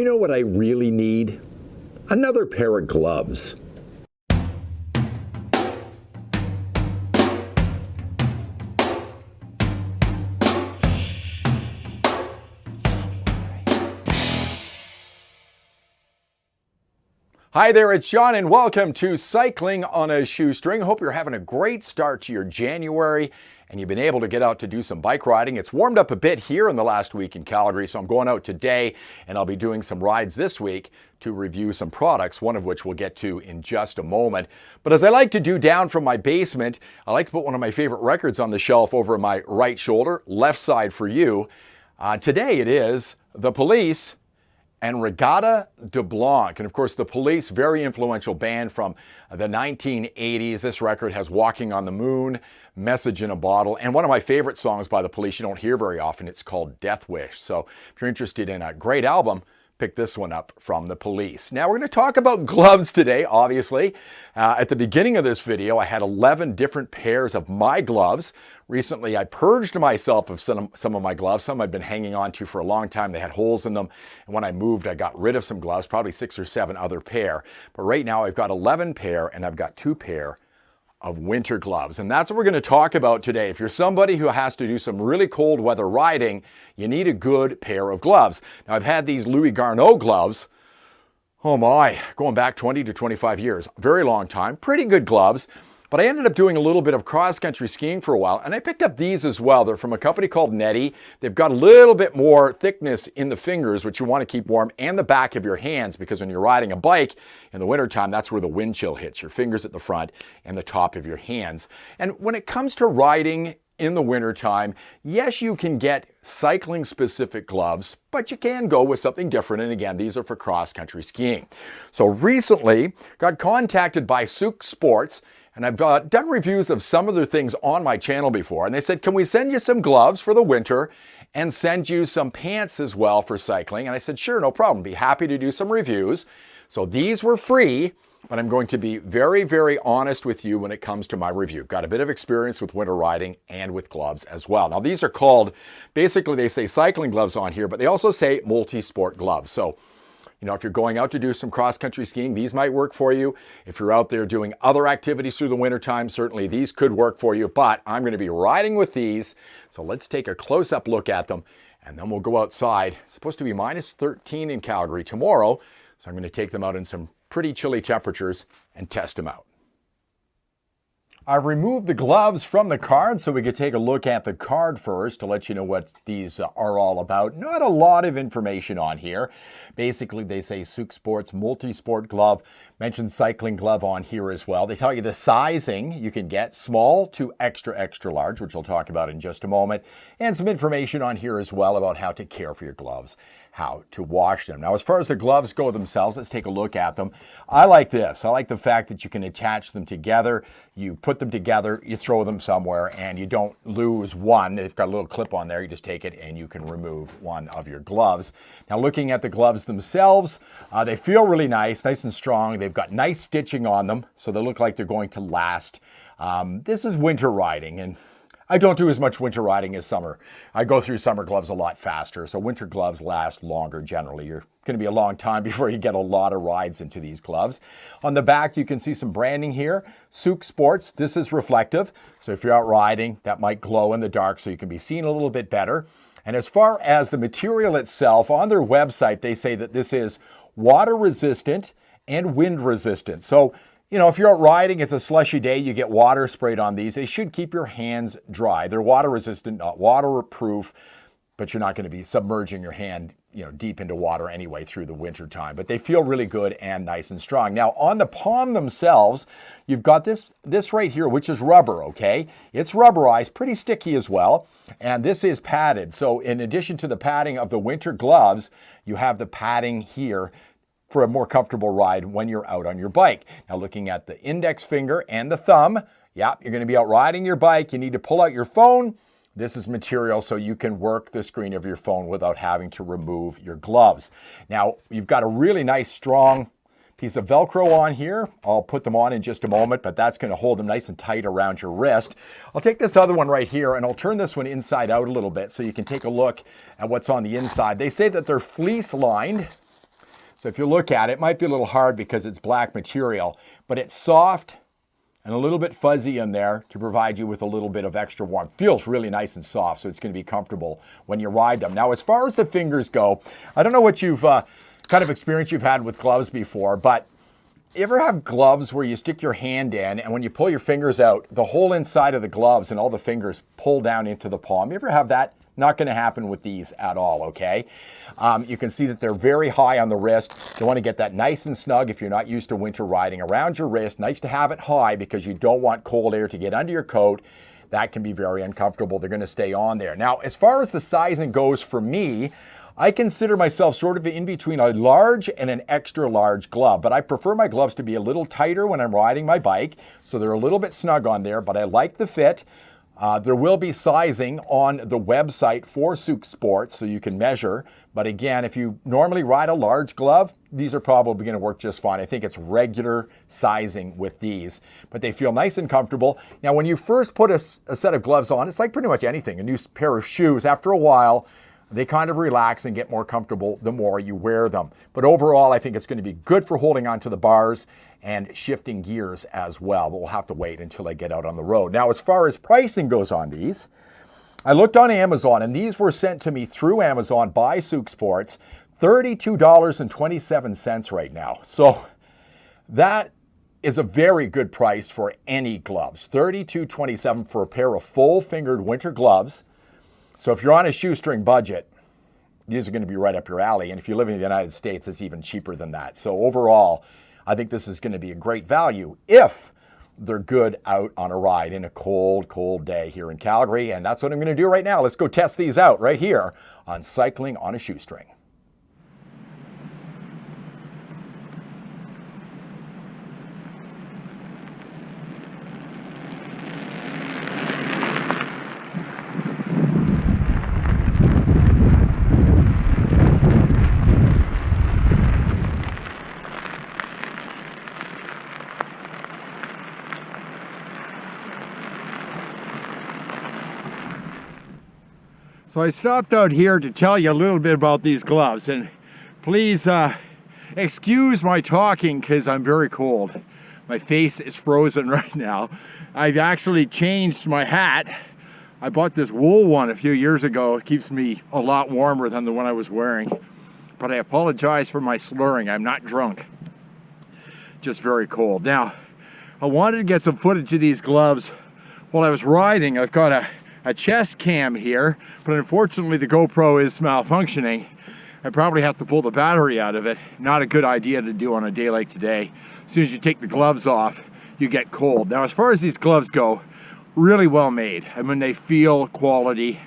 know what I really need? Another pair of gloves. Hi there, it's Sean and welcome to Cycling on a Shoestring. Hope you're having a great start to your January and you've been able to get out to do some bike riding. It's warmed up a bit here in the last week in Calgary, so I'm going out today and I'll be doing some rides this week to review some products, one of which we'll get to in just a moment. But as I like to do down from my basement, I like to put one of my favorite records on the shelf over my right shoulder, left side for you. Today it is The Police and Regatta de Blanc. And of course, the Police, very influential band from the 1980s. This record has Walking on the Moon, Message in a Bottle, and one of my favorite songs by the Police you don't hear very often. It's called Death Wish. So if you're interested in a great album, pick this one up from the Police. Now we're going to talk about gloves today, obviously. At the beginning of this video, I had 11 different pairs of my gloves. Recently, I purged myself of some of my gloves. Some I've been hanging on to for a long time. They had holes in them. And when I moved, I got rid of some gloves, probably 6 or 7 other pair. But right now, I've got 11 pair, and I've got 2 pair of winter gloves. And that's what we're going to talk about today. If you're somebody who has to do some really cold weather riding, you need a good pair of gloves. Now, I've had these Louis Garneau gloves, oh my, going back 20 to 25 years. Very long time, pretty good gloves. But I ended up doing a little bit of cross-country skiing for a while, and I picked up these as well. They're from a company called Netty. They've got a little bit more thickness in the fingers, which you want to keep warm, and the back of your hands, because when you're riding a bike in the wintertime, that's where the wind chill hits, your fingers at the front and the top of your hands. And when it comes to riding in the wintertime, yes, you can get cycling-specific gloves, but you can go with something different. And again, these are for cross-country skiing. So recently, got contacted by Souke Sports, and I've done reviews of some of their things on my channel before. And they said, can we send you some gloves for the winter and send you some pants as well for cycling? And I said, sure, no problem. Be happy to do some reviews. So these were free, but I'm going to be very, very honest with you when it comes to my review. Got a bit of experience with winter riding and with gloves as well. Now these are called, basically they say cycling gloves on here, but they also say multi-sport gloves. So you know, if you're going out to do some cross-country skiing, these might work for you. If you're out there doing other activities through the wintertime, certainly these could work for you, but I'm going to be riding with these. So let's take a close-up look at them, and then we'll go outside. It's supposed to be minus 13 in Calgary tomorrow, so I'm going to take them out in some pretty chilly temperatures and test them out. I've removed the gloves from the card so we could take a look at the card first to let you know what these are all about. Not a lot of information on here. Basically, they say Souke Sports multi-sport glove. Mention cycling glove on here as well. They tell you the sizing you can get, small to extra, extra large, which I'll talk about in just a moment. And some information on here as well about how to care for your gloves, how to wash them. Now, as far as the gloves go themselves, let's take a look at them. I like this. I like the fact that you can attach them together. You put them together, you throw them somewhere, and you don't lose one. They've got a little clip on there. You just take it and you can remove one of your gloves. Now, looking at the gloves themselves, they feel really nice and strong. They've got nice stitching on them, so they look like they're going to last. This is winter riding, and I don't do as much winter riding as summer. I go through summer gloves a lot faster, so winter gloves last longer generally. You're going to be a long time before you get a lot of rides into these gloves. On the back, you can see some branding here. Souke Sports, this is reflective, so if you're out riding, that might glow in the dark so you can be seen a little bit better. And as far as the material itself, on their website, they say that this is water resistant and wind resistant. So, you know, if you're out riding, it's a slushy day, you get water sprayed on these. They should keep your hands dry. They're water resistant, not waterproof, but you're not going to be submerging your hand, you know, deep into water anyway through the winter time. But they feel really good and nice and strong. Now, on the palm themselves, you've got this right here, which is rubber, okay? It's rubberized, pretty sticky as well, and this is padded. So in addition to the padding of the winter gloves, you have the padding here for a more comfortable ride when you're out on your bike. Now, looking at the index finger and the thumb, yeah, you're going to be out riding your bike. You need to pull out your phone. This is material so you can work the screen of your phone without having to remove your gloves. Now, you've got a really nice, strong piece of Velcro on here. I'll put them on in just a moment, but that's going to hold them nice and tight around your wrist. I'll take this other one right here and I'll turn this one inside out a little bit so you can take a look at what's on the inside. They say that they're fleece lined. So if you look at it, it might be a little hard because it's black material, but it's soft and a little bit fuzzy in there to provide you with a little bit of extra warmth. Feels really nice and soft, so it's going to be comfortable when you ride them. Now, as far as the fingers go, I don't know what you've kind of experience you've had with gloves before, but you ever have gloves where you stick your hand in and when you pull your fingers out, the whole inside of the gloves and all the fingers pull down into the palm? You ever have that? Not going to happen with these at all, okay? You can see that they're very high on the wrist. You want to get that nice and snug if you're not used to winter riding around your wrist. Nice to have it high because you don't want cold air to get under your coat. That can be very uncomfortable. They're going to stay on there. Now, as far as the sizing goes for me, I consider myself sort of in between a large and an extra large glove, but I prefer my gloves to be a little tighter when I'm riding my bike, so they're a little bit snug on there, but I like the fit. There will be sizing on the website for Souke Sports, so you can measure. But again, if you normally ride a large glove, these are probably going to work just fine. I think it's regular sizing with these, but they feel nice and comfortable. Now, when you first put a set of gloves on, it's like pretty much anything, a new pair of shoes. After a while, they kind of relax and get more comfortable the more you wear them. But overall, I think it's going to be good for holding onto the bars and shifting gears as well. But we'll have to wait until I get out on the road. Now, as far as pricing goes on these, I looked on Amazon, and these were sent to me through Amazon by Souke Sports, $32.27 right now. So that is a very good price for any gloves. $32.27 for a pair of full-fingered winter gloves. So if you're on a shoestring budget, these are going to be right up your alley. And if you live in the United States, it's even cheaper than that. So overall, I think this is going to be a great value if they're good out on a ride in a cold, cold day here in Calgary. And that's what I'm going to do right now. Let's go test these out right here on Cycling on a Shoestring. So I stopped out here to tell you a little bit about these gloves, and please excuse my talking because I'm very cold. My face is frozen right now. I've actually changed my hat. I bought this wool one a few years ago. It keeps me a lot warmer than the one I was wearing. But I apologize for my slurring. I'm not drunk. Just very cold. Now, I wanted to get some footage of these gloves while I was riding. I've got a chest cam here, but unfortunately the GoPro is malfunctioning. I probably have to pull the battery out of it. Not a good idea to do on a day like today. As soon as you take the gloves off, you get cold. Now, as far as these gloves go, really well made. I mean, they feel quality.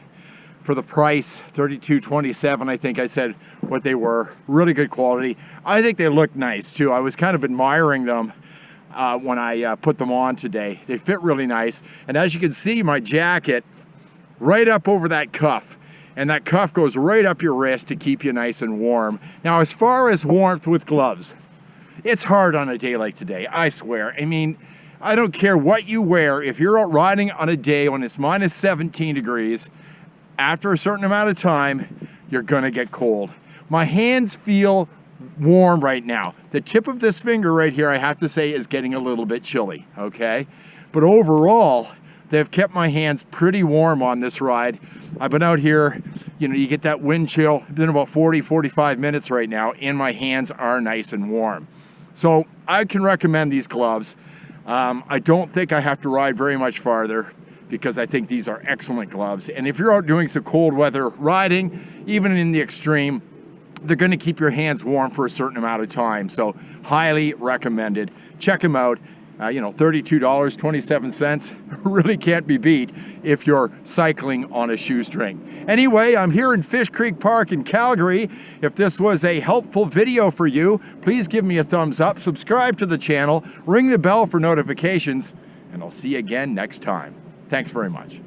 For the price, $32.27, I think I said what they were. Really good quality. I think they look nice too. I was kind of admiring them when I put them on today. They fit really nice. And as you can see, my jacket right up over that cuff, and that cuff goes right up your wrist to keep you nice and warm. Now, as far as warmth with gloves, it's hard on a day like today, I swear. I mean, I don't care what you wear. If you're out riding on a day when it's minus 17 degrees, after a certain amount of time, you're gonna get cold. My hands feel warm right now. The tip of this finger right here, I have to say, is getting a little bit chilly, okay? But overall, they've kept my hands pretty warm on this ride. I've been out here, you know, you get that wind chill. It's been about 40, 45 minutes right now, and my hands are nice and warm. So I can recommend these gloves. I don't think I have to ride very much farther because I think these are excellent gloves. And if you're out doing some cold weather riding, even in the extreme, they're going to keep your hands warm for a certain amount of time. So highly recommended. Check them out. $32.27 really can't be beat if you're cycling on a shoestring. Anyway, I'm here in Fish Creek Park in Calgary. If this was a helpful video for you, please give me a thumbs up, subscribe to the channel, ring the bell for notifications, and I'll see you again next time. Thanks very much.